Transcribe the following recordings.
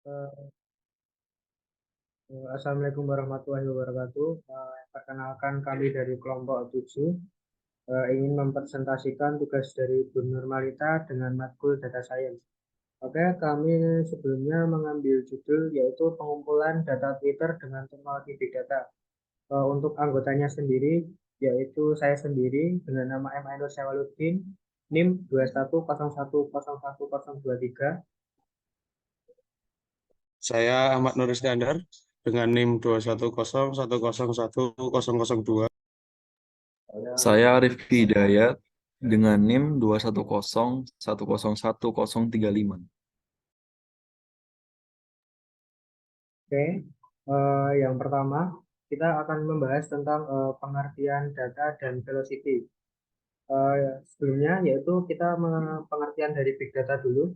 Eh, Assalamualaikum warahmatullahi wabarakatuh. Perkenalkan kami dari kelompok 7 ingin mempresentasikan tugas dari Bu Nurmalita dengan matkul Data Science. Oke, kami sebelumnya mengambil judul yaitu pengumpulan data Twitter dengan teknologi Big Data. Untuk anggotanya sendiri yaitu saya sendiri dengan nama M. Ainur Syawaludin, NIM 2101011023. Saya Ahmad Nur Iskandar dengan NIM 21010101002. Saya Rifki Hidayat dengan NIM 210101035. Oke, yang pertama kita akan membahas tentang pengertian data dan velocity. Sebelumnya yaitu kita pengertian dari big data dulu.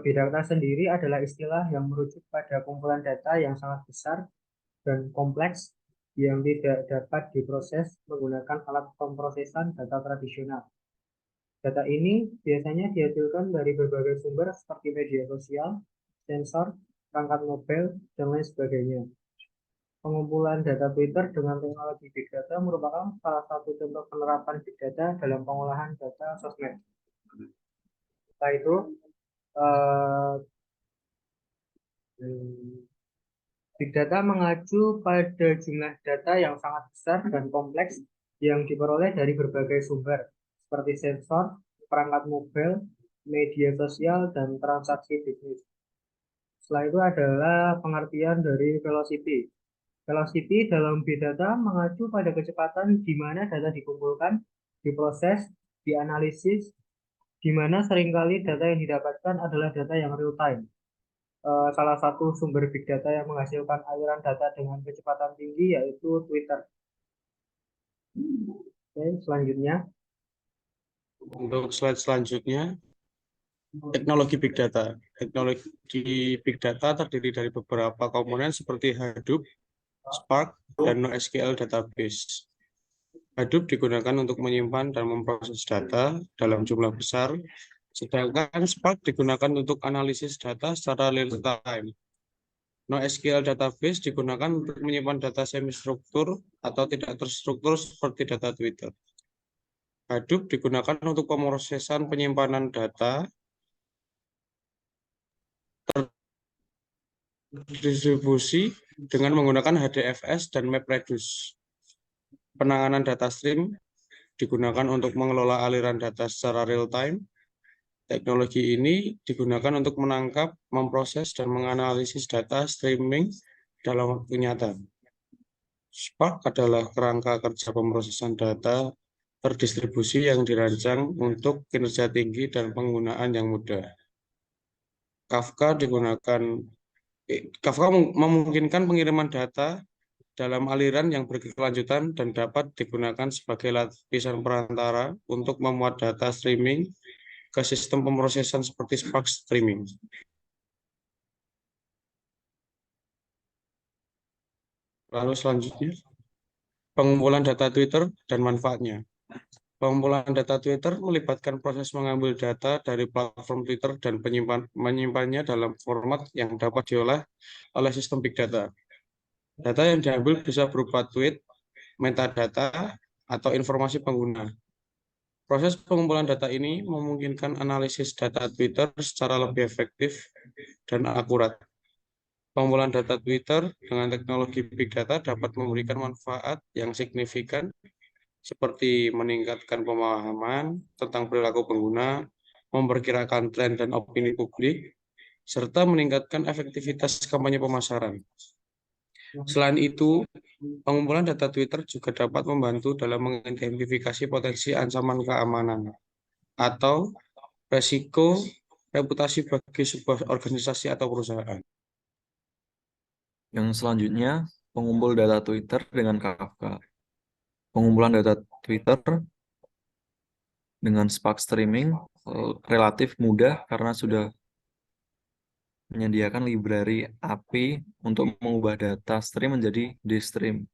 Big data sendiri adalah istilah yang merujuk pada kumpulan data yang sangat besar dan kompleks yang tidak dapat diproses menggunakan alat pemrosesan data tradisional. Data ini biasanya dihasilkan dari berbagai sumber seperti media sosial, sensor, perangkat mobile, dan lain sebagainya. Pengumpulan data Twitter dengan teknologi Big Data merupakan salah satu contoh penerapan Big Data dalam pengolahan data sosmed. Setelah itu, eh, Big Data mengacu pada jumlah data yang sangat besar dan kompleks yang diperoleh dari berbagai sumber, seperti sensor, perangkat mobile, media sosial, dan transaksi bisnis. Setelah itu adalah pengertian dari velocity. Velocity dalam Big Data mengacu pada kecepatan di mana data dikumpulkan, diproses, dianalisis, di mana seringkali data yang didapatkan adalah data yang real time. Salah satu sumber Big Data yang menghasilkan aliran data dengan kecepatan tinggi yaitu Twitter. Oke, selanjutnya. Untuk slide selanjutnya, teknologi Big Data. Teknologi Big Data terdiri dari beberapa komponen seperti Hadoop, Spark, dan NoSQL database. Hadoop digunakan untuk menyimpan dan memproses data dalam jumlah besar, sedangkan Spark digunakan untuk analisis data secara real time. NoSQL database digunakan untuk menyimpan data semi-struktur atau tidak terstruktur seperti data Twitter. Hadoop digunakan untuk pemrosesan penyimpanan data terdistribusi dengan menggunakan HDFS dan MapReduce. Penanganan data stream digunakan untuk mengelola aliran data secara real time. Teknologi ini digunakan untuk menangkap, memproses, dan menganalisis data streaming dalam waktu nyata. Spark adalah kerangka kerja pemrosesan data terdistribusi yang dirancang untuk kinerja tinggi dan penggunaan yang mudah. Kafka memungkinkan pengiriman data dalam aliran yang berkelanjutan dan dapat digunakan sebagai lapisan perantara untuk memuat data streaming ke sistem pemrosesan seperti Spark Streaming. Lalu selanjutnya, pengumpulan data Twitter dan manfaatnya. Pengumpulan data Twitter melibatkan proses mengambil data dari platform Twitter dan menyimpannya dalam format yang dapat diolah oleh sistem Big Data. Data yang diambil bisa berupa tweet, metadata, atau informasi pengguna. Proses pengumpulan data ini memungkinkan analisis data Twitter secara lebih efektif dan akurat. Pengumpulan data Twitter dengan teknologi Big Data dapat memberikan manfaat yang signifikan seperti meningkatkan pemahaman tentang perilaku pengguna, memperkirakan tren dan opini publik, serta meningkatkan efektivitas kampanye pemasaran. Selain itu, pengumpulan data Twitter juga dapat membantu dalam mengidentifikasi potensi ancaman keamanan atau resiko reputasi bagi sebuah organisasi atau perusahaan. Yang selanjutnya, pengumpul data Twitter dengan Kafka. Pengumpulan data Twitter dengan Spark Streaming relatif mudah karena sudah menyediakan library API untuk mengubah data stream menjadi dstream.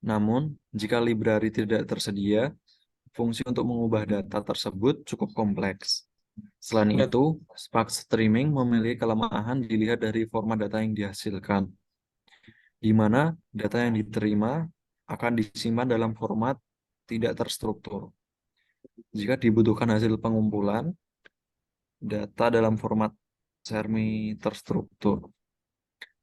Namun, jika library tidak tersedia, fungsi untuk mengubah data tersebut cukup kompleks. Selain Dat- itu, Spark Streaming memiliki kelemahan dilihat dari format data yang dihasilkan, di mana data yang diterima akan disimpan dalam format tidak terstruktur. Jika dibutuhkan hasil pengumpulan data dalam format semi terstruktur,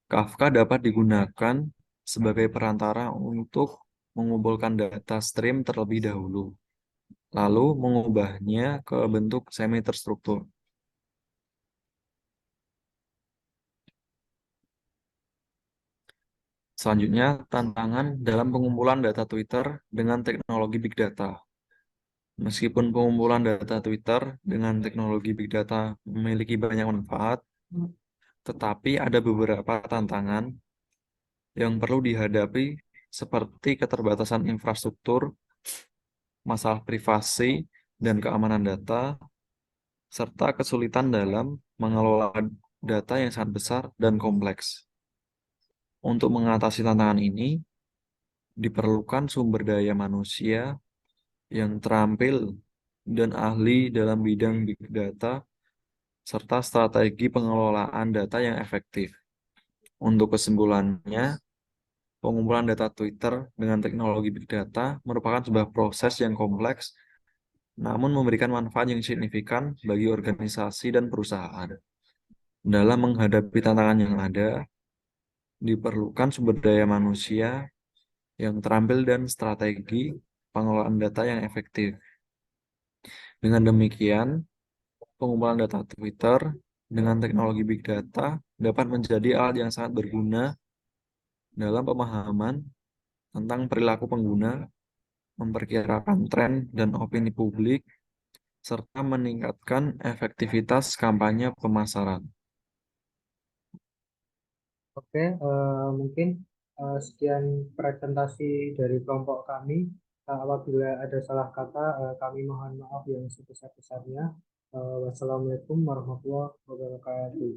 Kafka dapat digunakan sebagai perantara untuk mengumpulkan data stream terlebih dahulu, lalu mengubahnya ke bentuk semi terstruktur. Selanjutnya, tantangan dalam pengumpulan data Twitter dengan teknologi Big Data. Meskipun pengumpulan data Twitter dengan teknologi Big Data memiliki banyak manfaat, tetapi ada beberapa tantangan yang perlu dihadapi seperti keterbatasan infrastruktur, masalah privasi dan keamanan data, serta kesulitan dalam mengelola data yang sangat besar dan kompleks. Untuk mengatasi tantangan ini, diperlukan sumber daya manusia yang terampil dan ahli dalam bidang big data, serta strategi pengelolaan data yang efektif. Untuk kesimpulannya, pengumpulan data Twitter dengan teknologi big data merupakan sebuah proses yang kompleks, namun memberikan manfaat yang signifikan bagi organisasi dan perusahaan. Dalam menghadapi tantangan yang ada, diperlukan sumber daya manusia yang terampil dan strategi pengelolaan data yang efektif. Dengan demikian, pengumpulan data Twitter dengan teknologi big data dapat menjadi alat yang sangat berguna dalam pemahaman tentang perilaku pengguna, memperkirakan tren dan opini publik, serta meningkatkan efektivitas kampanye pemasaran. Oke, mungkin sekian presentasi dari kelompok kami. Apabila ada salah kata, kami mohon maaf yang sebesar-besarnya. Wassalamualaikum warahmatullahi wabarakatuh.